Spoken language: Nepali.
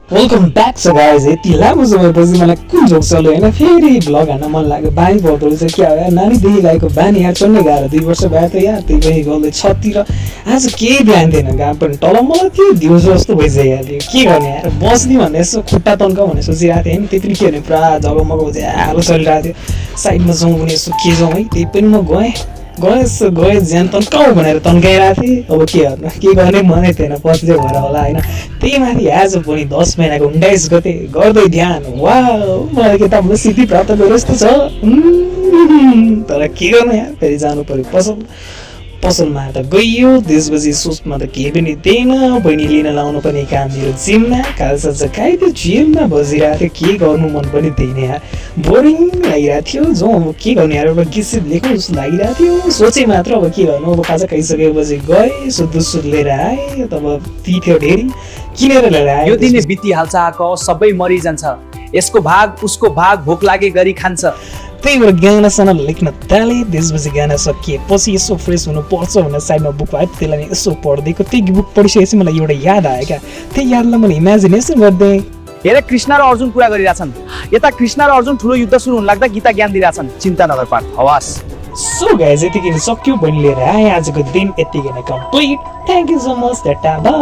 वेलकम ब्याक छ गाइज। यति लामो समयपछि मलाई कुन जोक चल्यो होइन, फेरि भ्लग हान्न मन लाग्यो। बानी पर्दो रहेछ क्या हो यार, नानीदेखि लागेको बानी यार चढ्नै गाह्रो। 2 वर्ष भयो त यार, त्यही पनि गर्दै छतिर आज केही बिहान थिएन, घाम पनि टलम्म थियो, दिउँसो जस्तो भइसक्यो यार। के गर्ने यार, बस्ने भन्ने यसो खुट्टा तन्काउ भनेर सोचिरहेको थिएँ होइन, त्यही पनि के भने पुरा जगमग ज्यालो चलिरहेको थियो। साइडमा जाउँ भने यसो के जाउँ है, त्यही पनि म गएँ ज्यान तन्काउ भनेर तन्काइरहेको थिएँ। अब के गर्ने मनै थिएन, पछि चाहिँ भएर होला होइन। त्यही माथि आज पनि 10 महिनाको 29 गते गर्दै ध्यान, वा मलाई किताबले सिद्धि प्राप्त गरे जस्तो छ। तर के गर्नु यार, फेरि जानु पर्यो पसलमा त गइयो। त्यसपछि सोचमा त केही पनि थिएन, बहिनी लिन लाउनु पनि काम मेरो जिम्मा। कालसाज खाइदियो, चिरमा बसिरहेको थियो, के गर्नु मन पनि थिएन यार, बोरिङ लागिरहेको थियो। जो अब के गर्ने यार, एउटा गीत लेखौँ जस्तो लागिरहेको थियो। सोचेँ मात्र अब के गर्नु, अब खाजा खाइसकेपछि गएँ, सुध लिएर आएँ। तब ती थियो ढेरी किनेर लिएर आएँ। यो दिने बितिहाल्छ, आएको सबै मरिजान्छ, यसको भाग उसको भाग भोक लागे गरी खान्छ। त्यही भएर गानासाना लेख्न थालेँ। त्यसपछि गाना सकिएपछि यसो फ्रेस हुनुपर्छ भनेर साइडमा बुक आयो, त्यसलाई यसो पढ्दैको। त्यही बुक पढिसकेपछि मलाई एउटा याद आयो क्या, त्यही यादलाई मैले इमेजिनेसन गर्दै। हेर, कृष्ण र अर्जुन कुरा गरिरहेछन्, यता कृष्ण र अर्जुन ठुलो युद्ध सुरु हुन लाग्दा गीता ज्ञान दिइरहेछन्। चिन्ता नगर पाठ हवास। सो गाइज, यतिकै सक्यो, बहिनी लिएर आएँ। आजको दिन यतिकै नै complete. Thank you so much, tata by.